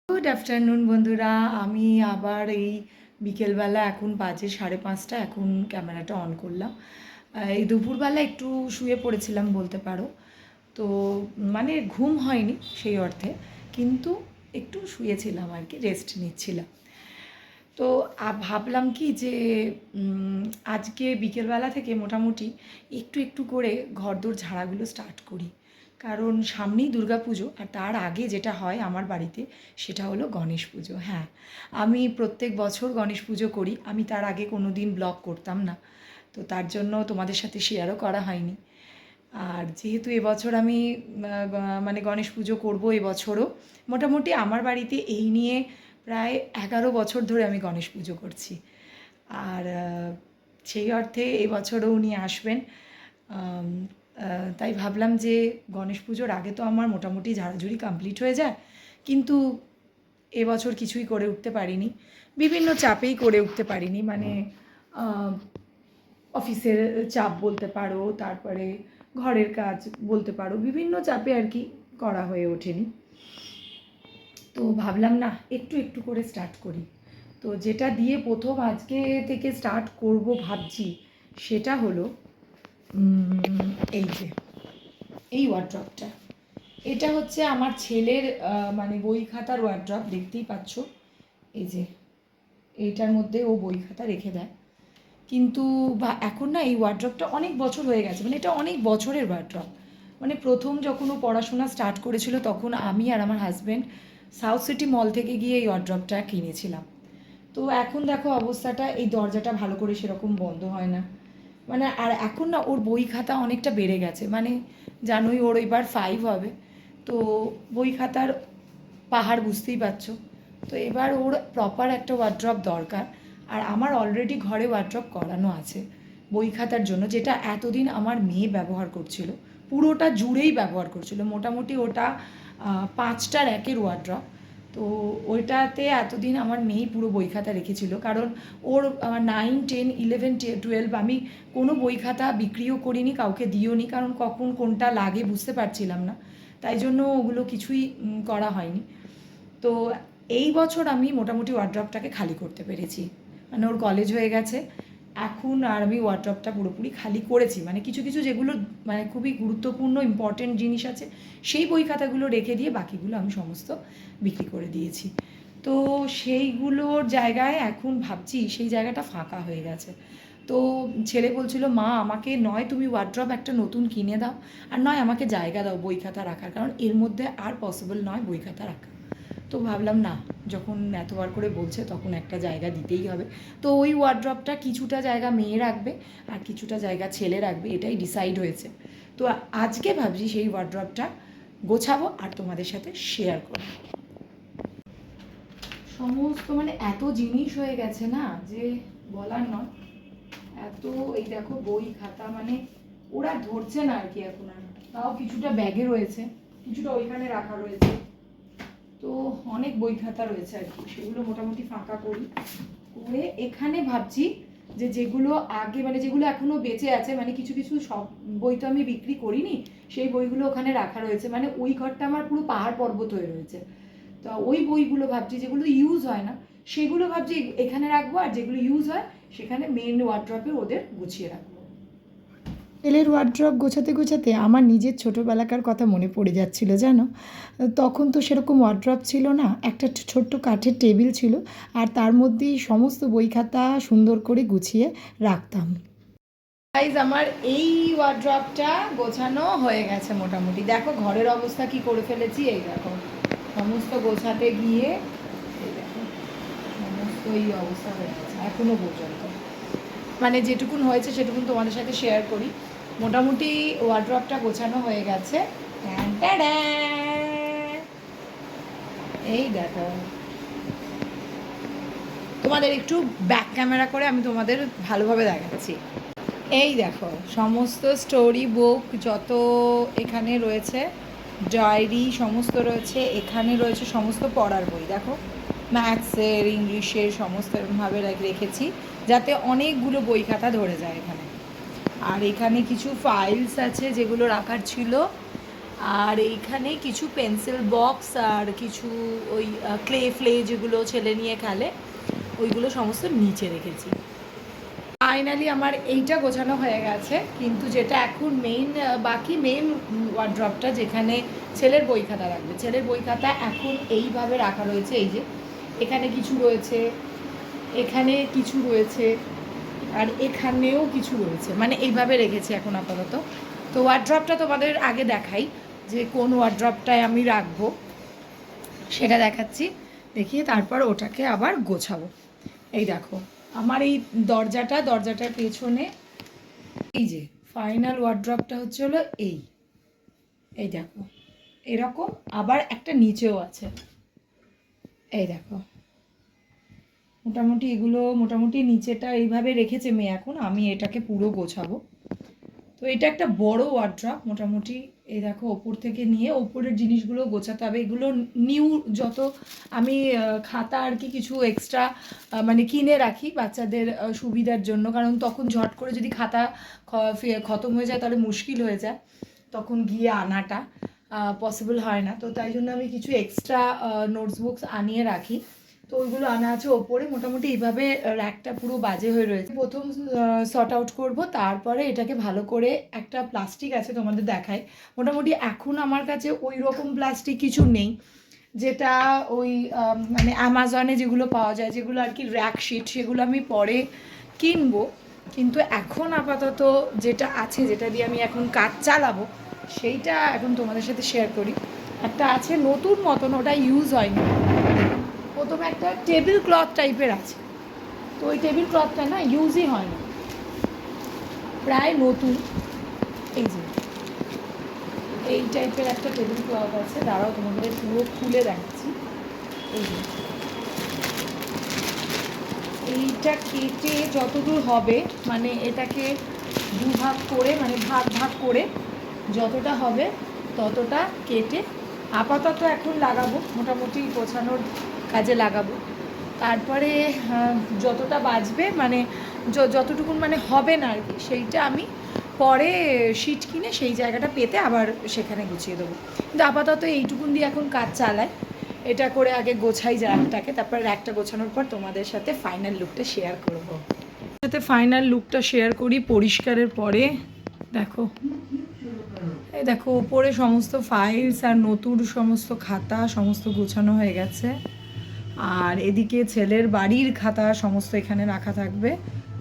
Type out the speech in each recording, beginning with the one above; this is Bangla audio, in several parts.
গুড আফটারনুন বন্ধুরা, আমি আবার এই বিকেলবেলা এখন বাজে 5:30, এখন ক্যামেরাটা অন করলাম। এই দুপুরবেলা একটু শুয়ে পড়েছিলাম বলতে পারো। তো মানে ঘুম হয়নি সেই অর্থে, কিন্তু একটু শুয়েছিলাম আর কি, রেস্ট নিচ্ছিলাম। তো ভাবলাম কি যে আজকে বিকেলবেলা থেকে মোটামুটি একটু একটু করে ঘরদোর ঝাড়াগুলো স্টার্ট করি। কারণ সামনেই দুর্গাপুজো, আর তার আগে যেটা হয় আমার বাড়িতে সেটা হলো গণেশ পুজো। হ্যাঁ, আমি প্রত্যেক বছর গণেশ পুজো করি। আমি তার আগে কোনো দিন ব্লগ করতাম না, তো তার জন্য তোমাদের সাথে শেয়ারও করা হয়নি। আর যেহেতু এবছর আমি মানে গণেশ পুজো করবো এবছরও, মোটামুটি আমার বাড়িতে এই নিয়ে প্রায় 11 বছর ধরে আমি গণেশ পুজো করছি। আর সেই অর্থে এবছরও উনি আসবেন। আম, তাই ভাবলাম যে গণেশ পুজোর আগে তো আমার মোটামুটি ঝাড়াঝুড়ি কমপ্লিট হয়ে যায়, কিন্তু এবছর কিছুই করে উঠতে পারিনি। বিভিন্ন চাপেই করে উঠতে পারিনি, মানে অফিসের চাপ বলতে পারো, তারপরে ঘরের কাজ বলতে পারো, বিভিন্ন চাপে আর কি করা হয়ে ওঠেনি। তো ভাবলাম না, একটু একটু করে স্টার্ট করি। তো যেটা দিয়ে প্রথম আজকে থেকে স্টার্ট করব ভাবছি সেটা হলো এই যে এই ওয়ার্ড্রপটা। এটা হচ্ছে আমার ছেলের মানে বই খাতার ওয়ার্ড্রপ, দেখতেই পাচ্ছ। এই যে এইটার মধ্যে ও বই খাতা রেখে দেয়, কিন্তু বা এখন না এই ওয়ার্ড্রপটা অনেক বছর হয়ে গেছে, মানে এটা অনেক বছরের ওয়ার্ড্রপ। মানে প্রথম যখন ও পড়াশোনা স্টার্ট করেছিল তখন আমি আর আমার হাজব্যান্ড সাউথ সিটি মল থেকে গিয়ে এই ওয়ার্ড্রপটা কিনেছিলাম। তো এখন দেখো অবস্থাটা, এই দরজাটা ভালো করে সেরকম বন্ধ হয় না। মানে আর এখন না ওর বই খাতা অনেকটা বেড়ে গেছে, মানে জানোই ওর এবার 5 হবে। তো বই খাতার পাহাড় বুঝতেই পারছো। তো এবার ওর প্রপার একটা ওয়ার্ড্রপ দরকার। আর আমার অলরেডি ঘরে ওয়ার্ড্রপ করানো আছে বই খাতার জন্য, যেটা এতদিন আমার মেয়ে ব্যবহার করছিল, পুরোটা জুড়েই ব্যবহার করছিল। মোটামুটি ওটা 5টা র্যাকের ওয়ার্ড্রপ। তো ওইটাতে এতদিন আমার মেয়েই পুরো বই খাতা রেখেছিল, কারণ ওর 9, 10, 11, 12 আমি কোনো বই খাতা বিক্রিও করিনি, কাউকে দিও নি, কারণ কখন কোনটা লাগে বুঝতে পারছিলাম না। তাই জন্য ওগুলো কিছুই করা হয়নি। তো এই বছর আমি মোটামুটি ওয়ার্ড্রপটাকে খালি করতে পেরেছি, মানে ওর কলেজ হয়ে গেছে এখন, আর আমি ওয়ার্ড্রপটা পুরোপুরি খালি করেছি। মানে কিছু কিছু যেগুলো মানে খুবই গুরুত্বপূর্ণ ইম্পর্টেন্ট জিনিস আছে সেই বই খাতাগুলো রেখে দিয়ে বাকিগুলো আমি সমস্ত বিক্রি করে দিয়েছি। তো সেইগুলোর জায়গায় এখন ভাবছি সেই জায়গাটা ফাঁকা হয়ে গেছে। তো ছেলে বলছিল, মা আমাকে নয় তুমি ওয়ার্ড্রপ একটা নতুন কিনে দাও, আর নয় আমাকে জায়গা দাও বই খাতা রাখার, কারণ এর মধ্যে আর পসিবল নয় বই খাতা রাখা। তো ভাবলাম না, যখন এতবার করে বলছে তখন একটা জায়গা দিতেই হবে। তো ওই ওয়ার্ড্রপটা কিছুটা জায়গা মেয়ে রাখবে আর কিছুটা জায়গা ছেলে রাখবে, এটাই ডিসাইড হয়েছে। তো আজকে ভাবছি সেই ওয়ার্ড্রপটা গোছাবো আর তোমাদের সাথে শেয়ার করবো। সমস্ত মানে এত জিনিস হয়ে গেছে না যে বলার নয়। এত এই দেখো বই খাতা, মানে ওরা ধরছে না আর কি এখন আর। তাও কিছুটা ব্যাগে রয়েছে, কিছুটা ওইখানে রাখা রয়েছে। তো অনেক বই খাতা রয়েছে আর কি, সেগুলো মোটামুটি ফাঁকা করি করে এখানে ভাবছি যে যেগুলো আগে মানে যেগুলো এখনো বেঁচে আছে, মানে কিছু কিছু সব বই তো আমি বিক্রি করিনি, সেই বইগুলো ওখানে রাখা রয়েছে। মানে ওই ঘরটা আমার পুরো পাহাড় পর্বত হয়ে রয়েছে। তো ওই বইগুলো ভাবছি যেগুলো ইউজ হয় না সেগুলো ভাবছি এখানে রাখবো, আর যেগুলো ইউজ হয় সেখানে মেন ওয়ার্ড্রপে ওদের গুছিয়ে রাখবো। ছেলের ওয়ার্ড্রপ গোছাতে গোছাতে আমার নিজের ছোটোবেলাকার কথা মনে পড়ে যাচ্ছিল জানো। তখন তো সেরকম ওয়ার্ড্রপ ছিল না, একটা ছোট্ট কাঠের টেবিল ছিল, আর তার মধ্যেই সমস্ত বই খাতা সুন্দর করে গুছিয়ে রাখতাম। গাইজ আমার এই ওয়ার্ড্রপটা গোছানো হয়ে গেছে মোটামুটি। দেখো ঘরের অবস্থা কি করে ফেলেছি, এই দেখো সমস্ত গোছাতে গিয়ে এই দেখো সমস্ত এই অবস্থা হয়ে গেছে এখনো পর্যন্ত। মানে যেটুকুন হয়েছে সেটুকুন তোমাদের সাথে শেয়ার করি। মোটামুটি ওয়ার্ড্রপটা গোছানো হয়ে গেছে। এই দেখো, তোমাদের একটু ব্যাক ক্যামেরা করে আমি তোমাদের ভালোভাবে দেখাচ্ছি। এই দেখো সমস্ত স্টোরি বুক যত এখানে রয়েছে, ডায়েরি সমস্ত রয়েছে, এখানে রয়েছে সমস্ত পড়ার বই। দেখো ম্যাথসের, ইংলিশের সমস্ত এরকমভাবে রেখেছি যাতে অনেকগুলো বই খাতা ধরে যায় এখানে। আর এখানে কিছু ফাইলস আছে যেগুলো রাখার ছিল, আর এইখানে কিছু পেন্সিল বক্স আর কিছু ওই ক্লে ফ্লে যেগুলো ছেলে নিয়ে খেলে ওইগুলো সমস্ত নিচে রেখেছি। ফাইনালি আমার এইটা গোছানো হয়ে গেছে, কিন্তু যেটা এখন বাকি মেইন ওয়ার্ড্রপটা যেখানে ছেলের বই খাতা রাখবে, ছেলের বই খাতা এখন এইভাবে রাখা রয়েছে। এই যে এখানে কিছু রয়েছে, এখানে কিছু রয়েছে, আর এখানেও কিছু রয়েছে, মানে এইভাবে রেখেছি এখন আপাতত। তো ওয়ার্ড্রপটা তোমাদের আগে দেখাই যে কোন ওয়ার্ড্রপটায় আমি রাখবো, সেটা দেখাচ্ছি, দেখিয়ে তারপর ওটাকে আবার গোছাবো। এই দেখো আমার এই দরজাটার পেছনে এই যে ফাইনাল ওয়ার্ড্রপটা হচ্ছে হলো এই দেখো এরকম, আবার একটা নিচেও আছে। এই দেখো মোটামুটি নিচেটা এইভাবে রেখেছে মেয়ে, এখন আমি এটাকে পুরো গোছাবো। তো এটা একটা বড় ওয়ার্ড্রপ মোটামুটি। এই দেখো ওপর থেকে নিয়ে ওপরের জিনিসগুলো গোছাতে হবে। এগুলো নিউ যত আমি খাতা আর কি কিছু এক্সট্রা মানে কিনে রাখি বাচ্চাদের সুবিধার জন্য, কারণ তখন ঝট করে যদি খাতা খতম হয়ে যায় তাহলে মুশকিল হয়ে যায়, তখন গিয়ে আনাটা পসিবল হয় না। তো তাই জন্য আমি কিছু এক্সট্রা নোটস বুকস আনিয়ে রাখি। তো ওইগুলো আনা আছে ওপরে। মোটামুটি এইভাবে র্যাকটা পুরো বাজে হয়ে রয়েছে। প্রথম সর্ট আউট করবো, তারপরে এটাকে ভালো করে একটা প্লাস্টিক আছে তোমাদের দেখায়। মোটামুটি এখন আমার কাছে ওই রকম প্লাস্টিক কিছু নেই, যেটা ওই মানে অ্যামাজনে যেগুলো পাওয়া যায়, যেগুলো আর কি র্যাক শিট, সেগুলো আমি পরে কিনবো। কিন্তু এখন আপাতত যেটা আছে, যেটা দিয়ে আমি এখন কাজ চালাবো, সেইটা এখন তোমাদের সাথে শেয়ার করি। একটা আছে নতুন মতন, ওটা ইউজ হয়নি। প্রথমে একটা টেবিল ক্লথ টাইপের আছে, তো ওই টেবিল ক্লথটা না ইউজই হয় না, প্রায় নতুন। এই যে এই টাইপের একটা টেবিল ক্লথ আছে, দাঁড়াও তোমাদের পুরো খুলে দেখাচ্ছি। এই যে এইটা কেটে যতদূর হবে, মানে এটাকে দুভাগ করে, মানে ভাগ করে যতটা হবে ততটা কেটে আপাতত এখন লাগাবো, মোটামুটি গোছানোর কাজে লাগাবো। তারপরে যতটা বাঁচবে, মানে যতটুকুন মানে হবে না আর কি, সেইটা আমি পরে শিট কিনে সেই জায়গাটা পেতে আবার সেখানে গুছিয়ে দেবো। কিন্তু আপাতত এইটুকুন দিয়ে এখন কাজ চালায়। এটা করে আগে গোছাই র্যাকটাকে, তারপর র্যাকটা গোছানোর পর তোমাদের সাথে ফাইনাল লুকটা শেয়ার করবো। সাথে ফাইনাল লুকটা শেয়ার করি পরিষ্কারের পরে। দেখো এই দেখো ওপরে সমস্ত ফাইলস আর নতুন সমস্ত খাতা সমস্ত গোছানো হয়ে গেছে। আর এদিকে ছেলের বাড়ির খাতা সমস্ত এখানে রাখা থাকবে,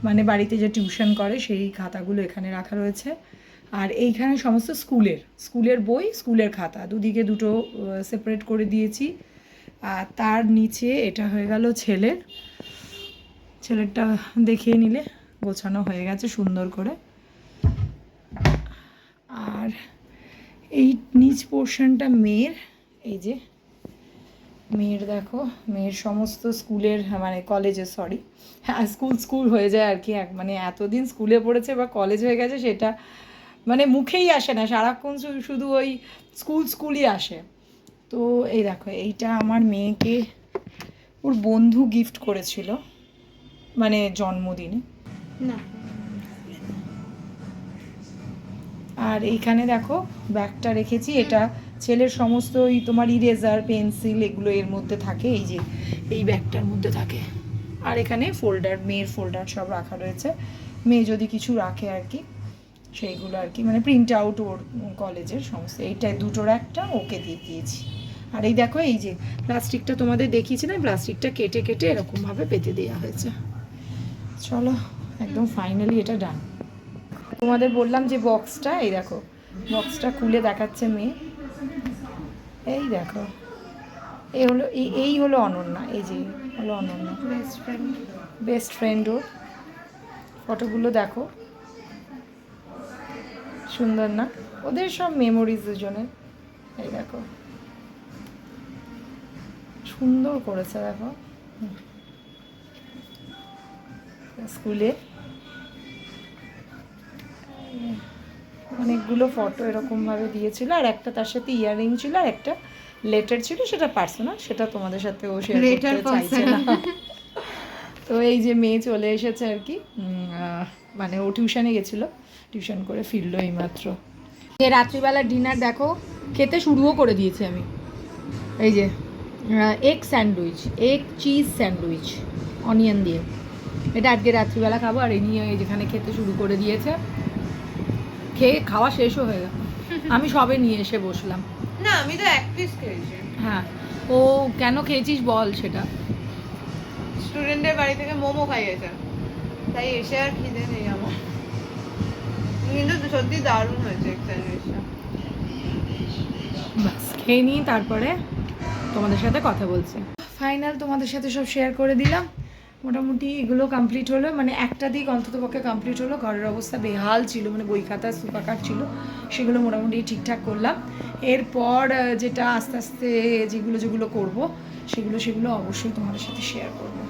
মানে বাড়িতে যে টিউশন করে সেই খাতাগুলো এখানে রাখা রয়েছে। আর এইখানে সমস্ত স্কুলের বই, স্কুলের খাতা, দুদিকে দুটো সেপারেট করে দিয়েছি। আর তার নিচে এটা হয়ে গেল ছেলেরটা দেখিয়ে নিলে গোছানো হয়ে গেছে সুন্দর করে। আর এই নিচ পোর্শনটা মেয়ের, এই যে মেয়ের দেখো, মেয়ের সমস্ত স্কুলের, মানে কলেজের, সরি হ্যাঁ স্কুল হয়ে যায় আর কি, মানে এতদিন স্কুলে পড়েছে বা কলেজ হয়ে গেছে সেটা মানে মুখেই আসে না, সারাক্ষণ শুধু ওই স্কুলই আসে। তো এই দেখো এইটা আমার মেয়েকে ওর বন্ধু গিফট করেছিল, মানে জন্মদিনে না। আর এইখানে দেখো ব্যাগটা রেখেছি, এটা ছেলের সমস্ত ওই তোমার ইরেজার পেন্সিল এগুলো এর মধ্যে থাকে, এই যে এই ব্যাগটার মধ্যে থাকে। আর এখানে মেয়ের ফোল্ডার সব রাখা রয়েছে, মেয়ে যদি কিছু রাখে আর কি সেইগুলো আর কি, মানে প্রিন্ট আউট ওর কলেজের সমস্ত। এইটাই দুটোর একটা ওকে দিয়ে দিয়েছি। আর এই দেখো এই যে প্লাস্টিকটা তোমাদের দেখিয়েছিলাম, প্লাস্টিকটা কেটে এরকমভাবে পেতে দেওয়া হয়েছে। চলো একদম ফাইনালি এটা ডান। তোমাদের বললাম যে বক্সটা, এই দেখো বক্সটা খুলে দেখাচ্ছে মেয়ে। এই দেখো এই হলো অনন্যা, এই যে হলো অনন্যা বেস্ট ফ্রেন্ড ওর। ফটোগুলো দেখো সুন্দর না, ওদের সব মেমোরিজ দুজনের। এই দেখো সুন্দর করেছে, দেখো স্কুলে অনেকগুলো ফটো এরকমভাবে দিয়েছিল, আর একটা তার সাথে ইয়াররিং ছিল, আর একটা লেটার ছিল, সেটা পার্সোনাল, সেটা তোমাদের সাথে ও শেয়ার করতে চাইছে না। তো এই যে মেয়ে চলে এসেছে আর কি, মানে ও টিউশনে গেছিলো, টিউশন করে ফিরলো এইমাত্র। রাত্রিবেলার ডিনার দেখো, খেতে শুরুও করে দিয়েছি আমি। এই যে egg sandwich, egg cheese sandwich onion দিয়ে, এটা আজকে রাত্রিবেলা খাবো। আর এই নিয়ে এই যেখানে খেতে শুরু করে দিয়েছে, খেয়ে খাওয়া শেষও হয়ে গেল। আমি সবে নিয়ে এসে বসলাম। না আমি তো এক পিস খেয়েছি। হ্যাঁ, ও কেন খেয়েছিস বল সেটা। স্টুডেন্টের বাড়ি থেকে মোমো খাইয়েছে, তাই এসে আর খিদে নেই আমার। কিন্তু সত্যি দারুণ হয়েছে স্যান্ডউইচটা। বাস খেয়ে নিই, তারপরে তোমাদের সাথে কথা বলছি। ফাইনাল তোমাদের সাথে সব শেয়ার করে দিলাম। মোটামুটি এগুলো কমপ্লিট হলো, মানে একটা দিক অন্তত পক্ষে কমপ্লিট হলো। ঘরের অবস্থা বেহাল ছিল, মানে বই খাতা সুপাকার ছিল, সেগুলো মোটামুটি ঠিকঠাক করলাম। এরপর যেটা আস্তে আস্তে যেগুলো করব সেগুলো অবশ্যই তোমাদের সাথে শেয়ার করবো।